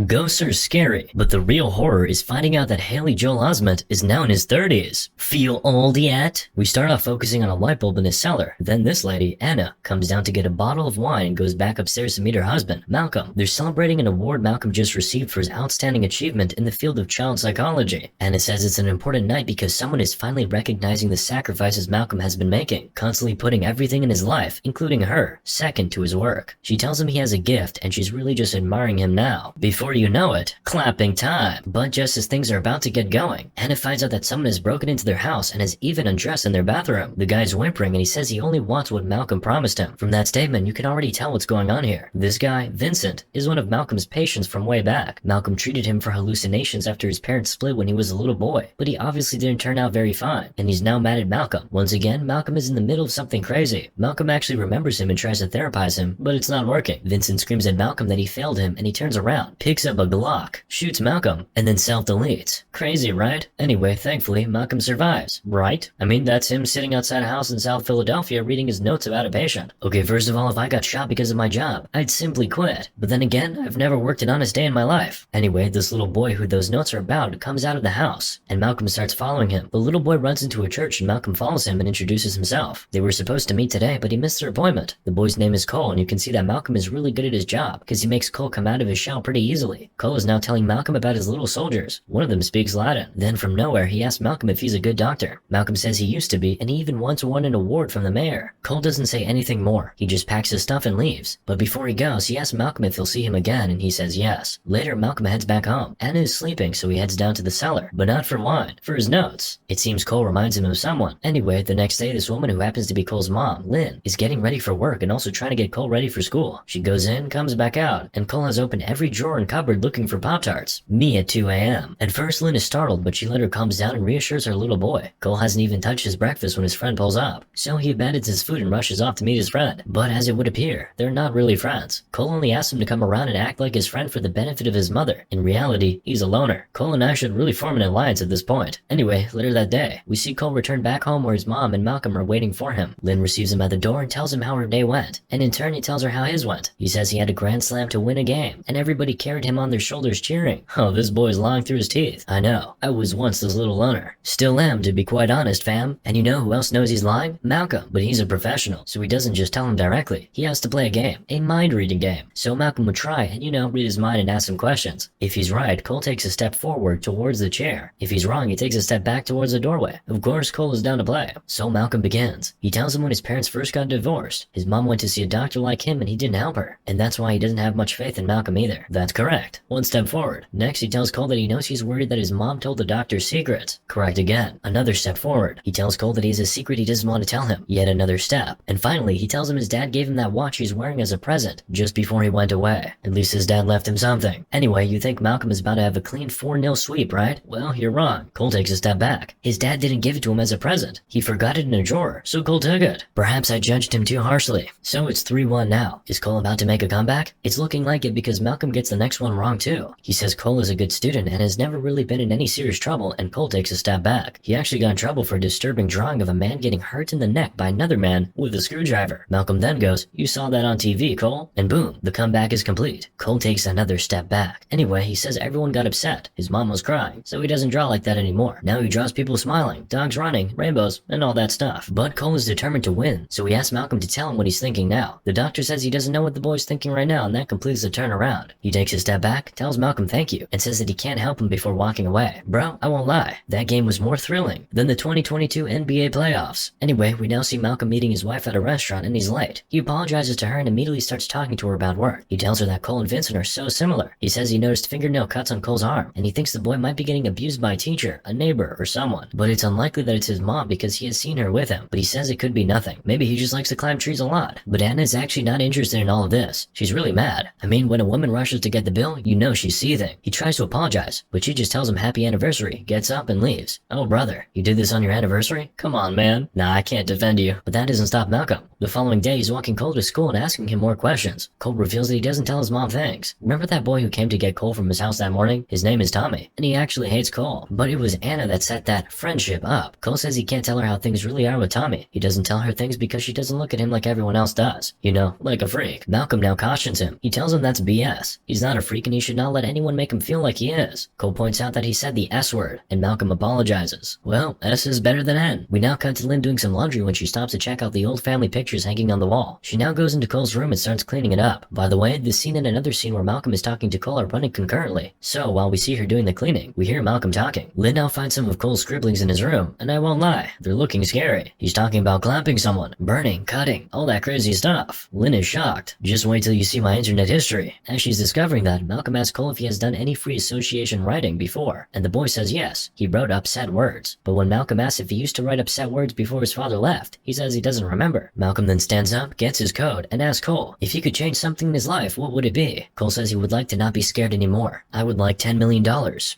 Ghosts are scary, but the real horror is finding out that Joel Osment is now in his 30s. Feel old yet? We start off focusing on a light bulb in his cellar. Then this lady, Anna, comes down to get a bottle of wine and goes back upstairs to meet her husband, Malcolm. They're celebrating an award Malcolm just received for his outstanding achievement in the field of child psychology. Anna says it's an important night because someone is finally recognizing the sacrifices Malcolm has been making, constantly putting everything in his life, including her, second to his work. She tells him he has a gift and she's really just admiring him now. Before you know it, clapping time. But just as things are about to get going, Anna finds out that someone has broken into their house and has even undressed in their bathroom. The guy's whimpering and he says he only wants what Malcolm promised him. From that statement, you can already tell what's going on here. This guy, Vincent, is one of Malcolm's patients from way back. Malcolm treated him for hallucinations after his parents split when he was a little boy, but he obviously didn't turn out very fine, and he's now mad at Malcolm. Once again, Malcolm is in the middle of something crazy. Malcolm actually remembers him and tries to therapize him, but it's not working. Vincent screams at Malcolm that he failed him and he turns around, picks up a Glock, shoots Malcolm, and then self-deletes. Crazy, right? Anyway, thankfully, Malcolm survives, right? I mean, that's him sitting outside a house in South Philadelphia reading his notes about a patient. Okay, first of all, if I got shot because of my job, I'd simply quit. But then again, I've never worked an honest day in my life. Anyway, this little boy who those notes are about comes out of the house, and Malcolm starts following him. The little boy runs into a church and Malcolm follows him and introduces himself. They were supposed to meet today, but he missed their appointment. The boy's name is Cole, and you can see that Malcolm is really good at his job because he makes Cole come out of his shell pretty easily. Cole is now telling Malcolm about his little soldiers. One of them speaks Latin. Then from nowhere, he asks Malcolm if he's a good doctor. Malcolm says he used to be, and he even once won an award from the mayor. Cole doesn't say anything more. He just packs his stuff and leaves. But before he goes, he asks Malcolm if he'll see him again, and he says yes. Later, Malcolm heads back home. Anna is sleeping, so he heads down to the cellar, but not for wine, for his notes. It seems Cole reminds him of someone. Anyway, the next day, this woman who happens to be Cole's mom, Lynn, is getting ready for work and also trying to get Cole ready for school. She goes in, comes back out, and Cole has opened every drawer and cupboard looking for Pop-Tarts. Me at 2 a.m. At first, Lynn is startled, but she later calms down and reassures her little boy. Cole hasn't even touched his breakfast when his friend pulls up, so he abandons his food and rushes off to meet his friend. But as it would appear, they're not really friends. Cole only asks him to come around and act like his friend for the benefit of his mother. In reality, he's a loner. Cole and I should really form an alliance at this point. Anyway, later that day, we see Cole return back home where his mom and Malcolm are waiting for him. Lynn receives him at the door and tells him how her day went, and in turn he tells her how his went. He says he had a grand slam to win a game, and everybody carried him on their shoulders cheering. Oh, this boy's lying through his teeth. I know, I was once this little loner. Still am, to be quite honest, fam. And you know who else knows he's lying? Malcolm. But he's a professional, so he doesn't just tell him directly. He has to play a game, a mind-reading game. So Malcolm would try and, read his mind and ask him questions. If he's right, Cole takes a step forward towards the chair. If he's wrong, he takes a step back towards the doorway. Of course, Cole is down to play. So Malcolm begins. He tells him when his parents first got divorced, his mom went to see a doctor like him and he didn't help her. And that's why he doesn't have much faith in Malcolm either. That's correct. One step forward. Next, he tells Cole that he knows he's worried that his mom told the doctor secrets. Correct again. Another step forward. He tells Cole that he has a secret he doesn't want to tell him. Yet another step. And finally, he tells him his dad gave him that watch he's wearing as a present just before he went away. At least his dad left him something. Anyway, you think Malcolm is about to have a clean 4-0 sweep, right? Well, you're wrong. Cole takes a step back. His dad didn't give it to him as a present. He forgot it in a drawer, so Cole took it. Perhaps I judged him too harshly. So it's 3-1 now. Is Cole about to make a comeback? It's looking like it because Malcolm gets the next one wrong too. He says Cole is a good student and has never really been in any serious trouble, and Cole takes a step back. He actually got in trouble for a disturbing drawing of a man getting hurt in the neck by another man with a screwdriver. Malcolm then goes, "You saw that on TV, Cole?" And boom, the comeback is complete. Cole takes another step back. Anyway, he says everyone got upset. His mom was crying, so he doesn't draw like that anymore. Now he draws people smiling, dogs running, rainbows, and all that stuff. But Cole is determined to win, so he asks Malcolm to tell him what he's thinking now. The doctor says he doesn't know what the boy's thinking right now, and that completes the turnaround. He takes a step back, tells Malcolm thank you, and says that he can't help him before walking away. Bro, I won't lie, that game was more thrilling than the 2022 NBA playoffs. Anyway, we now see Malcolm meeting his wife at a restaurant and he's late. He apologizes to her and immediately starts talking to her about work. He tells her that Cole and Vincent are so similar. He says he noticed fingernail cuts on Cole's arm, and he thinks the boy might be getting abused by a teacher, a neighbor, or someone. But it's unlikely that it's his mom because he has seen her with him. But he says it could be nothing. Maybe he just likes to climb trees a lot. But Anna is actually not interested in all of this. She's really mad. I mean, when a woman rushes to get the bill, you know she's seething. He tries to apologize, but she just tells him happy anniversary, gets up and leaves. Oh brother, you did this on your anniversary? Come on, man. Nah, I can't defend you. But that doesn't stop Malcolm. The following day, he's walking Cole to school and asking him more questions. Cole reveals that he doesn't tell his mom things. Remember that boy who came to get Cole from his house that morning? His name is Tommy, and he actually hates Cole. But it was Anna that set that friendship up. Cole says he can't tell her how things really are with Tommy. He doesn't tell her things because she doesn't look at him like everyone else does. Like a freak. Malcolm now cautions him. He tells him that's BS. He's not a freak and he should not let anyone make him feel like he is. Cole points out that he said the S word, and Malcolm apologizes. Well, S is better than N. We now cut to Lynn doing some laundry when she stops to check out the old family pictures hanging on the wall. She now goes into Cole's room and starts cleaning it up. By the way, this scene and another scene where Malcolm is talking to Cole are running concurrently. So, while we see her doing the cleaning, we hear Malcolm talking. Lynn now finds some of Cole's scribblings in his room, and I won't lie, they're looking scary. He's talking about clapping someone, burning, cutting, all that crazy stuff. Lynn is shocked. Just wait till you see my internet history. As she's discovering that, Malcolm asks Cole if he has done any free association writing before, and the boy says yes, he wrote upset words. But when Malcolm asks if he used to write upset words before his father left, he says he doesn't remember. Malcolm then stands up, gets his code, and asks Cole if he could change something in his life, what would it be? Cole says he would like to not be scared anymore. I would like $10 million.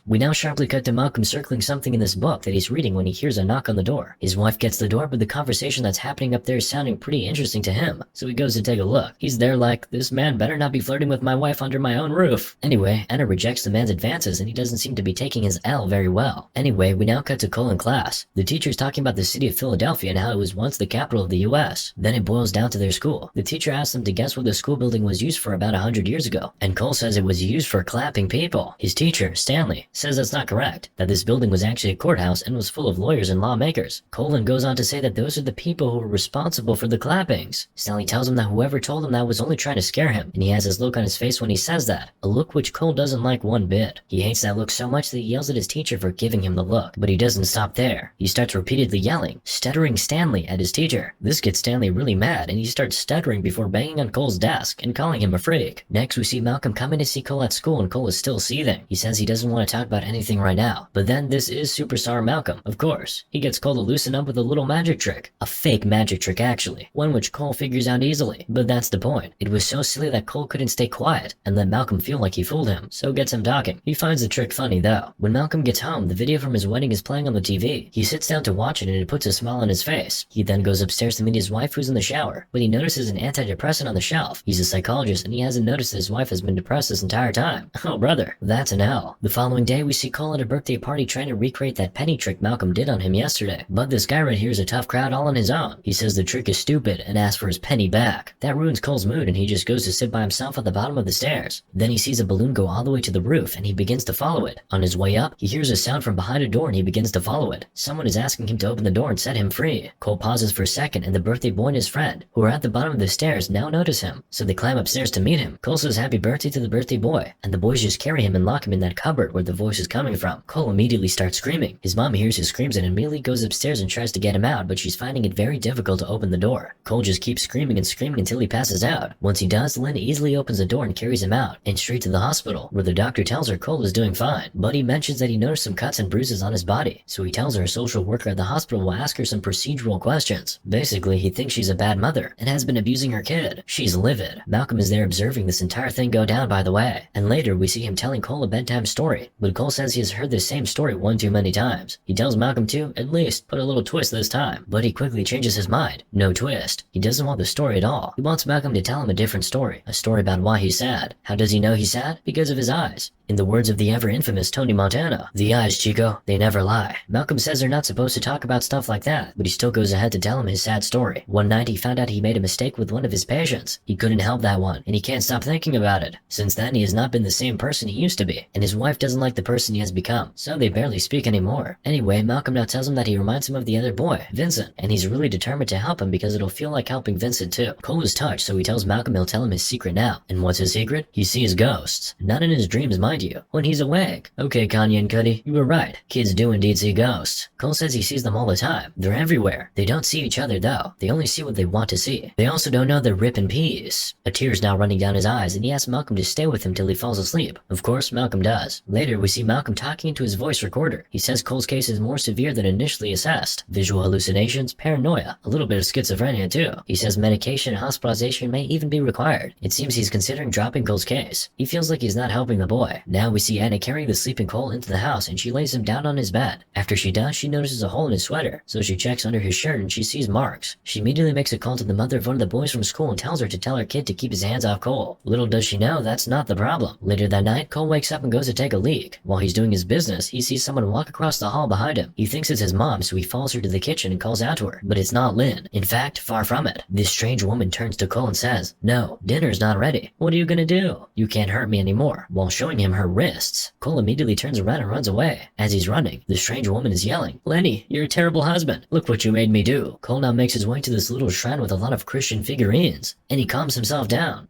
We now sharply cut to Malcolm circling something in this book that he's reading when he hears a knock on the door. His wife gets the door, but the conversation that's happening up there is sounding pretty interesting to him, so he goes to take a look. He's there like, this man better not be flirting with my wife under my own roof. Anyway, Anna rejects the man's advances and he doesn't seem to be taking his L very well. Anyway, we now cut to Cole in class. The teacher's talking about the city of Philadelphia and how it was once the capital of the US. Then it boils down to their school. The teacher asks them to guess what the school building was used for about 100 years ago, and Cole says it was used for clapping people. His teacher, Stanley, says that's not correct, that this building was actually a courthouse and was full of lawyers and lawmakers. Cole then goes on to say that those are the people who were responsible for the clappings. Stanley tells him that whoever told him that was only trying to scare him, and he has this look on his face when he says that, a look which Cole doesn't like one bit. He hates that look so much that he yells at his teacher for giving him the look, but he doesn't stop there. He starts repeatedly yelling, stuttering Stanley at his teacher. This gets Stanley really mad, and he starts stuttering before banging on Cole's desk and calling him a freak. Next, we see Malcolm coming to see Cole at school, and Cole is still seething. He says he doesn't want to talk about anything right now, but then this is Superstar Malcolm, of course. He gets Cole to loosen up with a little magic trick. A fake magic trick, actually. One which Cole figures out easily, but that's the point. It was so silly that Cole couldn't stay quiet and let Malcolm feel like he fooled him, so gets him talking. He finds the trick funny though. When Malcolm gets home, the video from his wedding is playing on the TV. He sits down to watch it and it puts a smile on his face. He then goes upstairs to meet his wife who's in the shower, but he notices an antidepressant on the shelf. He's a psychologist and he hasn't noticed that his wife has been depressed this entire time. Oh brother, that's an L. The following day we see Cole at a birthday party trying to recreate that penny trick Malcolm did on him yesterday. But this guy right here is a tough crowd all on his own. He says the trick is stupid and asks for his penny back. That ruins Cole's mood and he just goes to sit by himself at the bottom of the stairs. Then he sees a balloon go all the way to the roof and he begins to follow it. On his way up, he hears a sound from behind a door and he begins to follow it. Someone is asking him to open the door and set him free. Cole pauses for a second and the birthday boy and his friend, who are at the bottom of the stairs, now notice him. So they climb upstairs to meet him. Cole says happy birthday to the birthday boy, and the boys just carry him and lock him in that cupboard where the voice is coming from. Cole immediately starts screaming. His mom hears his screams and immediately goes upstairs and tries to get him out, but she's finding it very difficult to open the door. Cole just keeps screaming and screaming until he passes out. Once he does, Lynn easily opens the door and carries him out, and straight to the hospital, where the doctor tells her Cole is doing fine. But he mentions that he noticed some cuts and bruises on his body, so he tells her a social worker at the hospital will ask her some procedural questions. Basically, he thinks she's a bad mother, and has been abusing her kid. She's livid. Malcolm is there observing this entire thing go down, by the way. And later, we see him telling Cole a bedtime story, but Cole says he has heard this same story one too many times. He tells Malcolm to, at least, put a little twist this time, but he quickly changes his mind. No twist. He doesn't want the story at all. He wants Malcolm to tell him a different story, a story about why he's sad. How does he know he's sad? Because of his eyes. In the words of the ever-infamous Tony Montana, the eyes, Chico, they never lie. Malcolm says they're not supposed to talk about stuff like that, but he still goes ahead to tell him his sad story. One night he found out he made a mistake with one of his patients. He couldn't help that one, and he can't stop thinking about it. Since then, he has not been the same person he used to be, and his wife doesn't like the person he has become, so they barely speak anymore. Anyway, Malcolm now tells him that he reminds him of the other boy, Vincent, and he's really determined to help him because it'll feel like helping Vincent too. Cole is touched, so he tells Malcolm he'll tell him his secret now. And what's his secret? He sees ghosts. Not in his dreams, mind you, when he's awake. Okay, Kanye and Cuddy, you were right. Kids do indeed see ghosts. Cole says he sees them all the time. They're everywhere. They don't see each other though. They only see what they want to see. They also don't know they're rip in peace. A tear's now running down his eyes and he asks Malcolm to stay with him till he falls asleep. Of course, Malcolm does. Later, we see Malcolm talking into his voice recorder. He says Cole's case is more severe than initially assessed. Visual hallucinations, paranoia, a little bit of schizophrenia too. He says medication and hospitalization may even be required. It seems he's considering dropping Cole's case. He feels like he's not helping the boy. Now we see Anna carrying the sleeping Cole into the house and she lays him down on his bed. After she does, she notices a hole in his sweater, so she checks under his shirt and she sees marks. She immediately makes a call to the mother of one of the boys from school and tells her to tell her kid to keep his hands off Cole. Little does she know that's not the problem. Later that night, Cole wakes up and goes to take a leak. While he's doing his business, he sees someone walk across the hall behind him. He thinks it's his mom, so he follows her to the kitchen and calls out to her, but it's not Lynn. In fact, far from it. This strange woman turns to Cole and says, "No, dinner's not ready. What are you gonna do? You can't can't hurt me anymore," while showing him her wrists. Cole immediately turns around and runs away. As he's running, the strange woman is yelling, "Lenny, you're a terrible husband. Look what you made me do." Cole now makes his way to this little shrine with a lot of Christian figurines, and he calms himself down.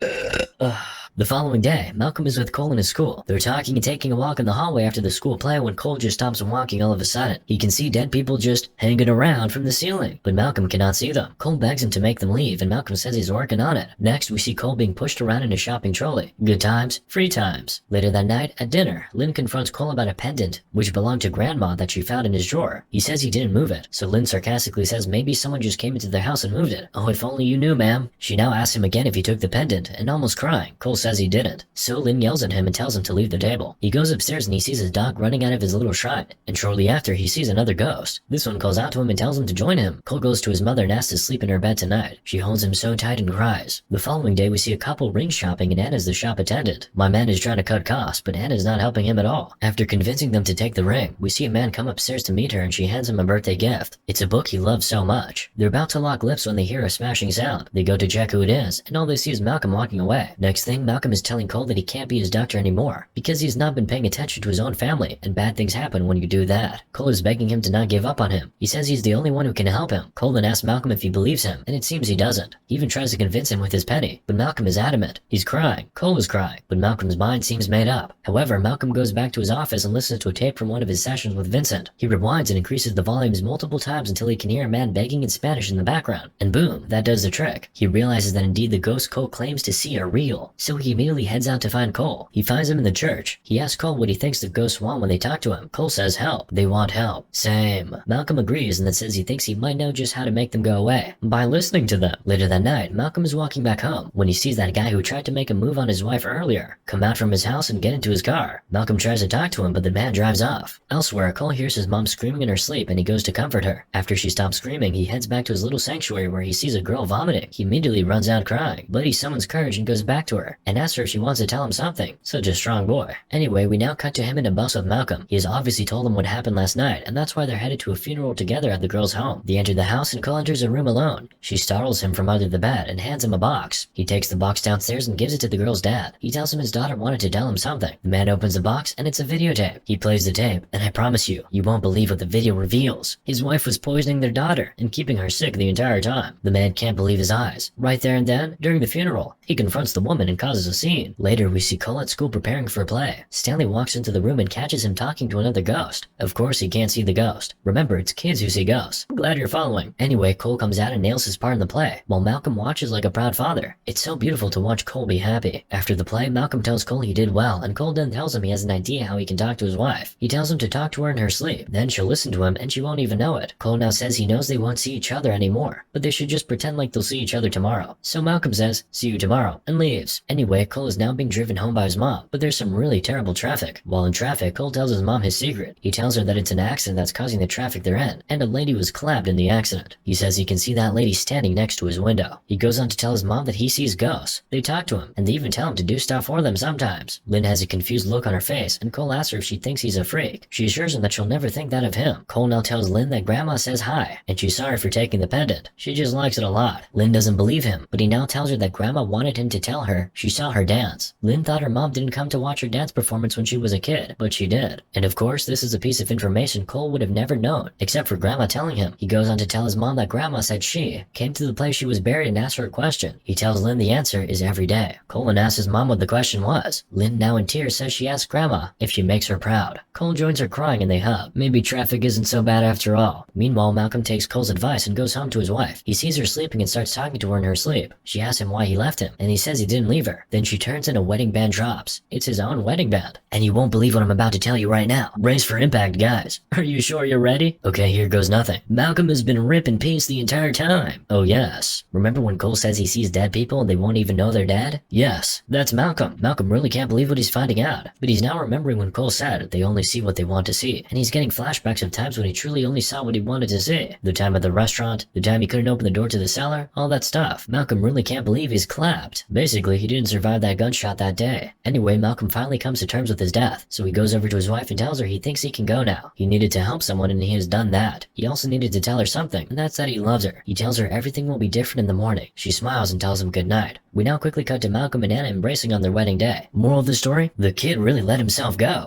The following day, Malcolm is with Cole in his school. They're talking and taking a walk in the hallway after the school play when Cole just stops walking all of a sudden. He can see dead people just hanging around from the ceiling, but Malcolm cannot see them. Cole begs him to make them leave, and Malcolm says he's working on it. Next, we see Cole being pushed around in a shopping trolley. Good times, free times. Later that night, at dinner, Lynn confronts Cole about a pendant, which belonged to Grandma that she found in his drawer. He says he didn't move it, so Lynn sarcastically says maybe someone just came into their house and moved it. "Oh, if only you knew, ma'am." She now asks him again if he took the pendant, and almost crying. Cole says he didn't. So Lynn yells at him and tells him to leave the table. He goes upstairs and he sees his dog running out of his little shrine, and shortly after he sees another ghost. This one calls out to him and tells him to join him. Cole goes to his mother and asks to sleep in her bed tonight. She holds him so tight and cries. The following day we see a couple ring shopping and Anna's the shop attendant. My man is trying to cut costs, but Anna's not helping him at all. After convincing them to take the ring, we see a man come upstairs to meet her and she hands him a birthday gift. It's a book he loves so much. They're about to lock lips when they hear a smashing sound. They go to check who it is, and all they see is Malcolm walking away. Next thing, Malcolm is telling Cole that he can't be his doctor anymore because he's not been paying attention to his own family, and bad things happen when you do that. Cole is begging him to not give up on him. He says he's the only one who can help him. Cole then asks Malcolm if he believes him, and it seems he doesn't. He even tries to convince him with his penny, but Malcolm is adamant. He's crying. Cole is crying, but Malcolm's mind seems made up. However, Malcolm goes back to his office and listens to a tape from one of his sessions with Vincent. He rewinds and increases the volumes multiple times until he can hear a man begging in Spanish in the background, and boom, that does the trick. He realizes that indeed the ghosts Cole claims to see are real, so he immediately heads out to find Cole. He finds him in the church. He asks Cole what he thinks the ghosts want when they talk to him. Cole says help. They want help. Same. Malcolm agrees and then says he thinks he might know just how to make them go away by listening to them. Later that night, Malcolm is walking back home when he sees that guy who tried to make a move on his wife earlier come out from his house and get into his car. Malcolm tries to talk to him, but the man drives off. Elsewhere, Cole hears his mom screaming in her sleep and he goes to comfort her. After she stops screaming, he heads back to his little sanctuary where he sees a girl vomiting. He immediately runs out crying, but he summons courage and goes back to her and asks her if she wants to tell him something. Such a strong boy. Anyway, we now cut to him in a bus with Malcolm. He has obviously told him what happened last night, and that's why they're headed to a funeral together at the girl's home. They enter the house and Cole enters a room alone. She startles him from under the bed and hands him a box. He takes the box downstairs and gives it to the girl's dad. He tells him his daughter wanted to tell him something. The man opens the box and it's a videotape. He plays the tape, and I promise you, you won't believe what the video reveals. His wife was poisoning their daughter and keeping her sick the entire time. The man can't believe his eyes. Right there and then, during the funeral, he confronts the woman and causes a scene. Later, we see Cole at school preparing for a play. Stanley walks into the room and catches him talking to another ghost. Of course, he can't see the ghost. Remember, it's kids who see ghosts. I'm glad you're following. Anyway, Cole comes out and nails his part in the play, while Malcolm watches like a proud father. It's so beautiful to watch Cole be happy. After the play, Malcolm tells Cole he did well, and Cole then tells him he has an idea how he can talk to his wife. He tells him to talk to her in her sleep. Then she'll listen to him and she won't even know it. Cole now says he knows they won't see each other anymore, but they should just pretend like they'll see each other tomorrow. So Malcolm says, "See you tomorrow," and leaves. Anyway, Cole is now being driven home by his mom, but there's some really terrible traffic. While in traffic, Cole tells his mom his secret. He tells her that it's an accident that's causing the traffic they're in, and a lady was clapped in the accident. He says he can see that lady standing next to his window. He goes on to tell his mom that he sees ghosts. They talk to him, and they even tell him to do stuff for them sometimes. Lynn has a confused look on her face, and Cole asks her if she thinks he's a freak. She assures him that she'll never think that of him. Cole now tells Lynn that Grandma says hi, and she's sorry for taking the pendant. She just likes it a lot. Lynn doesn't believe him, but he now tells her that Grandma wanted him to tell her she saw her dance. Lynn thought her mom didn't come to watch her dance performance when she was a kid, but she did. And of course, this is a piece of information Cole would have never known, except for Grandma telling him. He goes on to tell his mom that Grandma said she came to the place she was buried and asked her a question. He tells Lynn the answer is every day. Cole then asks his mom what the question was. Lynn, now in tears, says she asked Grandma if she makes her proud. Cole joins her crying and they hug. Maybe traffic isn't so bad after all. Meanwhile, Malcolm takes Cole's advice and goes home to his wife. He sees her sleeping and starts talking to her in her sleep. She asks him why he left him, and he says he didn't leave her. Then she turns and a wedding band drops. It's his own wedding band. And you won't believe what I'm about to tell you right now. Brace for impact, guys. Are you sure you're ready? Okay, here goes nothing. Malcolm has been ripping peace the entire time. Oh yes. Remember when Cole says he sees dead people and they won't even know they're dead? Yes, that's Malcolm. Malcolm really can't believe what he's finding out. But he's now remembering when Cole said they only see what they want to see. And he's getting flashbacks of times when he truly only saw what he wanted to see. The time at the restaurant, the time he couldn't open the door to the cellar, all that stuff. Malcolm really can't believe he's clapped. Basically, he didn't survived that gunshot that day. Anyway, Malcolm finally comes to terms with his death, so he goes over to his wife and tells her he thinks he can go now. He needed to help someone and he has done that. He also needed to tell her something, and that's that he loves her. He tells her everything will be different in the morning. She smiles and tells him good night. We now quickly cut to Malcolm and Anna embracing on their wedding day. Moral of the story? The kid really let himself go.